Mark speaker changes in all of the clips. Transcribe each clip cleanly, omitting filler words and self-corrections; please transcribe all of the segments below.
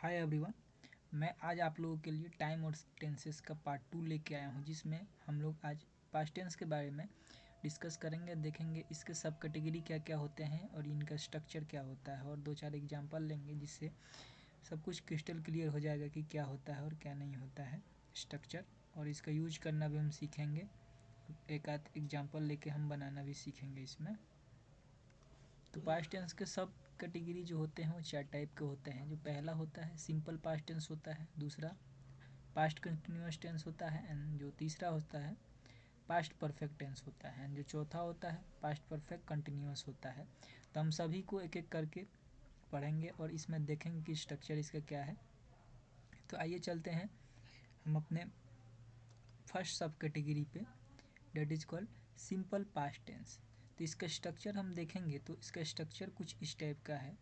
Speaker 1: Hi everyone. मैं आज आप लोगों के लिए टाइम और टेंसेस का पार्ट 2 लेके आया हूँ, जिसमें हम लोग आज पास्ट टेंस के बारे में डिस्कस करेंगे, देखेंगे इसके सब कैटेगरी क्या क्या होते हैं और इनका स्ट्रक्चर क्या होता है, और दो चार एग्जांपल लेंगे जिससे सब कुछ क्रिस्टल क्लियर हो जाएगा कि क्या होता है और क्या नहीं होता है स्ट्रक्चर, और इसका यूज करना भी हम सीखेंगे। एक आध एग्जाम्पल लेके हम बनाना भी सीखेंगे इसमें। तो पास्ट टेंस के सब कैटेगरी जो होते हैं वो चार टाइप के होते हैं। जो पहला होता है सिंपल पास्ट टेंस होता है, दूसरा पास्ट कंटिन्यूअस टेंस होता है, एंड जो तीसरा होता है पास्ट परफेक्ट टेंस होता है, एंड जो चौथा होता है पास्ट परफेक्ट कंटिन्यूअस होता है। तो हम सभी को एक एक करके पढ़ेंगे और इसमें देखेंगे कि स्ट्रक्चर इसका क्या है। तो आइए चलते हैं हम अपने फर्स्ट सब कैटेगरी पे, that is called simple past tense. तो इसका स्ट्रक्चर हम देखेंगे तो इसका स्ट्रक्चर कुछ इस टाइप का है।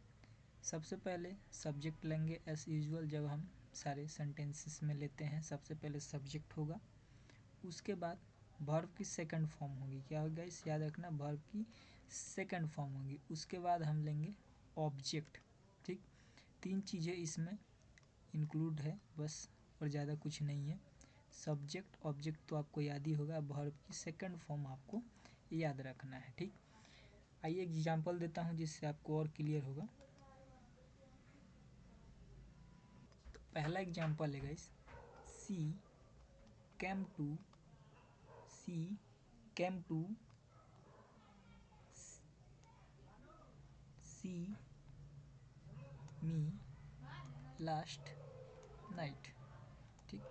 Speaker 1: सबसे पहले सब्जेक्ट लेंगे एज यूजुअल, जब हम सारे सेंटेंसेस में लेते हैं सबसे पहले सब्जेक्ट होगा। उसके बाद वर्ब की सेकंड फॉर्म होगी, क्या होगा इस याद रखना, वर्ब की सेकंड फॉर्म होगी। उसके बाद हम लेंगे ऑब्जेक्ट। ठीक, तीन चीज़ें इसमें इंक्लूड है बस, और ज़्यादा कुछ नहीं है। सब्जेक्ट ऑब्जेक्ट तो आपको याद ही होगा, वर्ब की सेकंड फॉर्म आपको याद रखना है। ठीक, आइए एग्जांपल देता हूँ जिससे आपको और क्लियर होगा। तो पहला एग्जांपल है guys, she came to she came to see me last night. ठीक,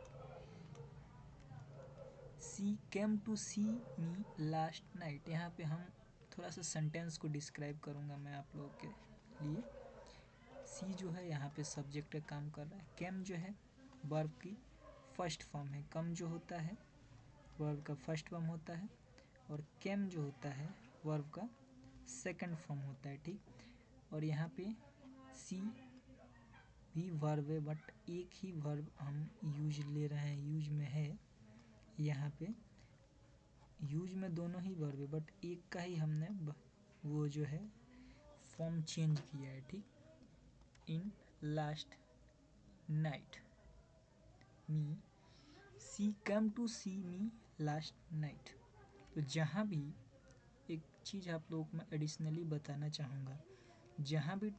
Speaker 1: she came to see me last night. यहाँ पे हम थोड़ा सा सेंटेंस को डिस्क्राइब करूँगा मैं आप लोगों के लिए। सी जो है यहाँ पे सब्जेक्ट का काम कर रहा है, केम जो है वर्ब की फर्स्ट फॉर्म है, कम जो होता है वर्ब का फर्स्ट फॉर्म होता है, और केम जो होता है वर्ब का सेकंड फॉर्म होता है। ठीक, और यहाँ पे सी भी वर्ब है, बट एक ही वर्ब हम यूज ले रहे हैं, यूज में है। यहाँ पे यूज में दोनों ही वर्ब है, बट एक का ही हमने वो जो है फॉर्म चेंज किया है। ठीक, in last night me see come to see me last night. तो जहाँ भी एक चीज़ आप लोगों को मैं एडिशनली बताना चाहूँगा, जहाँ भी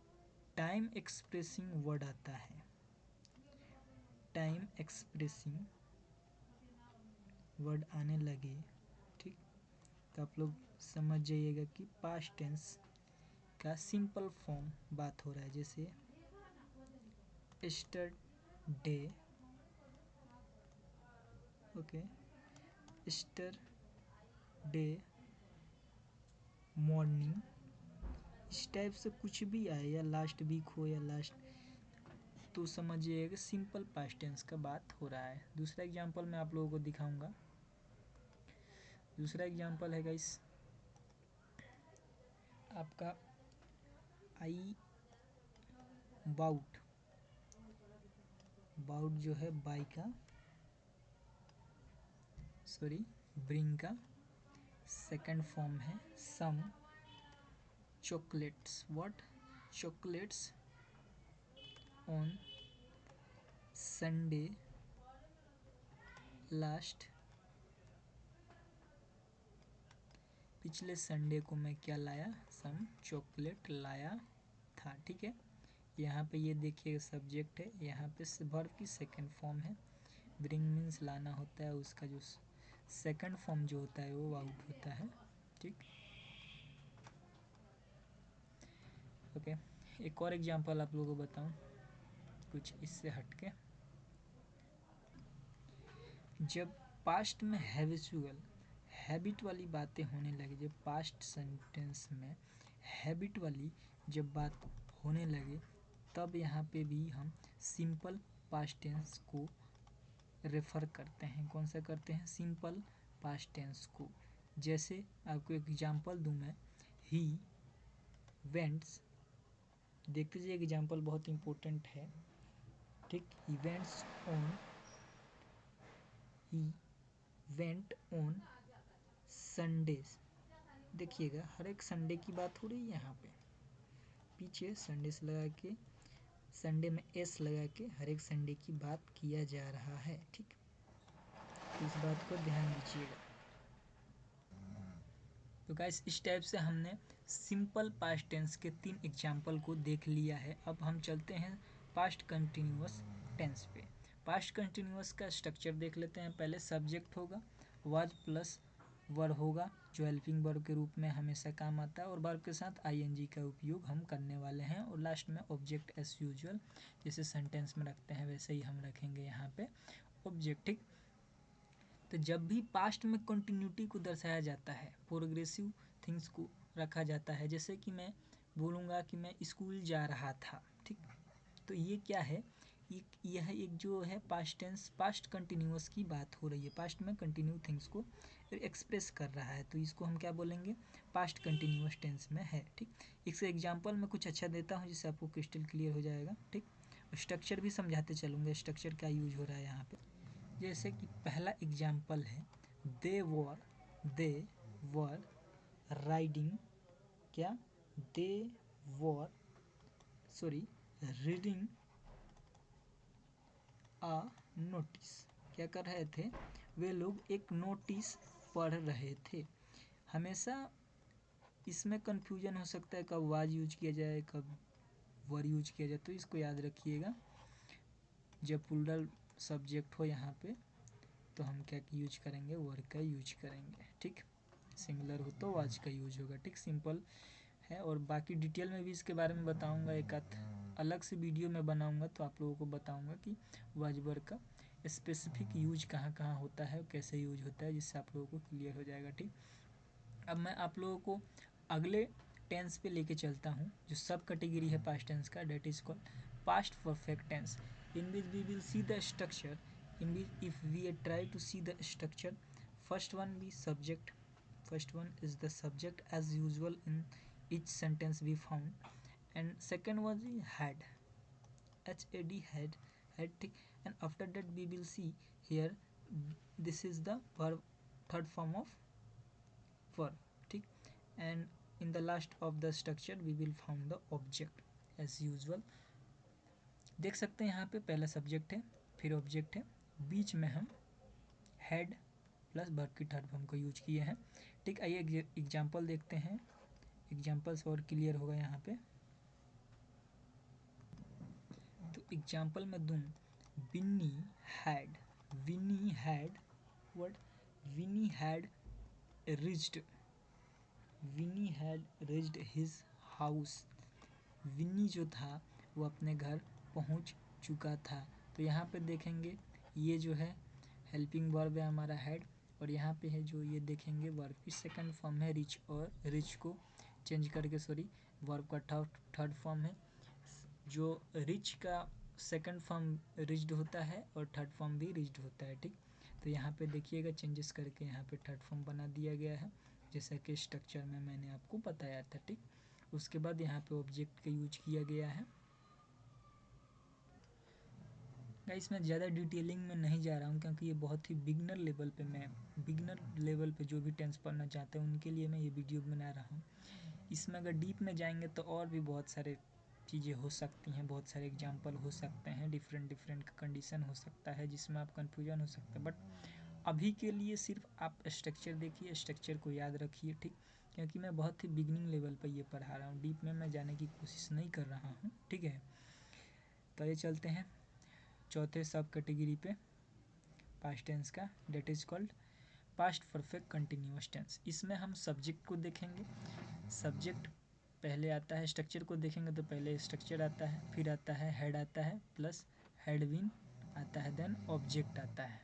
Speaker 1: टाइम एक्सप्रेसिंग वर्ड आता है, टाइम एक्सप्रेसिंग वर्ड आने लगे, ठीक, तो आप लोग समझ जाइएगा कि पास्ट टेंस का सिंपल फॉर्म बात हो रहा है। जैसे यस्टरडे, ओके, यस्टरडे मॉर्निंग, इस टाइप से कुछ भी आए, या लास्ट वीक हो या लास्ट, तो समझिएगा कि सिंपल पास्ट टेंस का बात हो रहा है। दूसरा एग्जांपल मैं आप लोगों को दिखाऊंगा। दूसरा एग्जांपल है गाइस आपका आई बाउट। बाउट जो है बाई का, सॉरी ब्रिंग का सेकंड फॉर्म है some chocolates, what chocolates on Sunday last, पिछले संडे को मैं क्या लाया, सम चॉकलेट लाया था। ठीक है, यहाँ पे ये देखिए सब्जेक्ट है, यहाँ पे वर्ब की सेकंड फॉर्म है, ब्रिंग मीन्स लाना होता है, उसका जो सेकंड फॉर्म जो होता है वो आउट होता है। ठीक, ओके, एक और एग्जांपल आप लोगों को बताऊं कुछ इससे हटके। जब पास्ट में हैबिचुअल, हैबिट वाली बातें होने लगे, जब पास्ट सेंटेंस में हैबिट वाली जब बात होने लगे, तब यहाँ पे भी हम सिंपल पास्ट टेंस को रेफर करते हैं। कौन सा करते हैं, सिंपल पास्ट टेंस को। जैसे आपको एग्जांपल दूं मैं, ही वेंट्स, देखते जाइए एग्जांपल बहुत इंपॉर्टेंट है। ठीक, he wents on, he went on Sundays. देखिएगा हर एक संडे की बात हो रही है, यहाँ पे पीछे संडे से लगा के संडे में एस लगा के हर एक संडे की बात किया जा रहा है, ठीक। तो इस बात को ध्यान दीजिएगा। तो गाइस इस टाइप से हमने सिंपल पास्ट टेंस के 3 एग्जाम्पल को देख लिया है। अब हम चलते हैं पास्ट कंटिन्यूअस टेंस पे। पास्ट कंटिन्यूअस का स्ट्रक्चर देख लेते हैं। पहले सब्जेक्ट होगा, वर्ब प्लस वर्ब होगा जो हेल्पिंग वर्ब के रूप में हमेशा काम आता है, और वर्ब के साथ आईएनजी का उपयोग हम करने वाले हैं, और लास्ट में ऑब्जेक्ट एज यूजुअल, जैसे सेंटेंस में रखते हैं वैसे ही हम रखेंगे यहाँ पे ऑब्जेक्ट, ठीक। तो जब भी पास्ट में कंटिन्यूटी को दर्शाया जाता है, प्रोग्रेसिव थिंग्स को रखा जाता है, जैसे कि मैं बोलूँगा कि मैं स्कूल जा रहा था, ठीक। तो ये क्या है, यह एक जो है पास्ट टेंस, पास्ट कंटिन्यूअस की बात हो रही है, पास्ट में कंटिन्यू थिंग्स को एक्सप्रेस कर रहा है, तो इसको हम क्या बोलेंगे, पास्ट कंटिन्यूअस टेंस में है, ठीक। इससे एग्जांपल मैं कुछ अच्छा देता हूँ जिससे आपको क्रिस्टल क्लियर हो जाएगा, ठीक। स्ट्रक्चर भी समझाते चलूँगा, स्ट्रक्चर क्या यूज हो रहा है यहाँ पे। जैसे कि पहला एग्जाम्पल है, दे वर राइडिंग, क्या, दे वर रीडिंग आ नोटिस। क्या कर रहे थे, वे लोग एक नोटिस पढ़ रहे थे। हमेशा इसमें कन्फ्यूजन हो सकता है कब वाज यूज किया जाए, कब वर यूज किया जाए, तो इसको याद रखिएगा। जब प्लूरल सब्जेक्ट हो यहाँ पे तो हम क्या यूज करेंगे, वर का यूज करेंगे, ठीक। सिंगुलर हो तो वाज का यूज होगा, ठीक। सिंपल है, और बाकी डिटेल में भी इसके बारे में बताऊंगा, एक आध अलग से वीडियो में बनाऊंगा तो आप लोगों को बताऊंगा कि वाज वर का स्पेसिफिक यूज कहाँ कहाँ होता है, कैसे यूज होता है, जिससे आप लोगों को क्लियर हो जाएगा, ठीक। अब मैं आप लोगों को अगले टेंस पे लेके चलता हूँ, जो सब कैटेगरी है पास्ट टेंस का, that is called past perfect tense, in which we will see the structure, in which if we try to see the structure, first one is the subject as usual in each sentence we found, and second was the had, had, and after that we will see here this is the verb, third form of verb, ठीक। and in the last of the structure we will found the object as usual। देख सकते हैं यहाँ पे पहला subject है, फिर object है, बीच में हम हैड प्लस वर्ब की थर्ड फॉर्म को यूज किए हैं, ठीक। आइए एग्जांपल देखते हैं, एग्जांपल्स और क्लियर होगा यहाँ पे। तो एग्जांपल में दूं, विनी रिच्ड हिज हाउस। विनी जो था वो अपने घर पहुंच चुका था। तो यहाँ पे देखेंगे ये जो है हेल्पिंग वर्ब है हमारा हैड, और यहाँ पे है जो ये देखेंगे वर्ब की सेकंड फॉर्म है रिच, और रिच को चेंज करके वर्ब का थर्ड फॉर्म है। जो रिच का सेकंड फॉर्म रिच्ड होता है और थर्ड फॉर्म भी रिच्ड होता है, ठीक। तो यहाँ पे देखिएगा चेंजेस करके यहाँ पे थर्ड फॉर्म बना दिया गया है, जैसा कि स्ट्रक्चर में मैंने आपको बताया था, ठीक। उसके बाद यहाँ पे ऑब्जेक्ट का यूज किया गया है। गाइस मैं ज़्यादा डिटेलिंग में नहीं जा रहा हूँ, क्योंकि ये बहुत ही बिगनर लेवल पे जो भी टेंस पढ़ना चाहते हैं उनके लिए मैं ये वीडियो बना रहा हूँ। इसमें अगर डीप में जाएंगे तो और भी बहुत सारे चीज़ें हो सकती हैं, बहुत सारे एग्जाम्पल हो सकते हैं, डिफरेंट कंडीशन हो सकता है जिसमें आप कन्फ्यूजन हो सकता है, बट अभी के लिए सिर्फ आप स्ट्रक्चर देखिए, स्ट्रक्चर को याद रखिए, ठीक। क्योंकि मैं बहुत ही बिगनिंग लेवल पर ये पढ़ा रहा हूँ, डीप में मैं जाने की कोशिश नहीं कर रहा हूँ, ठीक है। तो ये चलते हैं चौथे सब कैटेगरी पे पास्ट टेंस का, that is called past perfect continuous tense. इसमें हम सब्जेक्ट को देखेंगे, सब्जेक्ट पहले आता है, स्ट्रक्चर को देखेंगे तो पहले स्ट्रक्चर आता है, फिर आता है हेड आता है प्लस हैड बीन आता है, देन ऑब्जेक्ट आता है,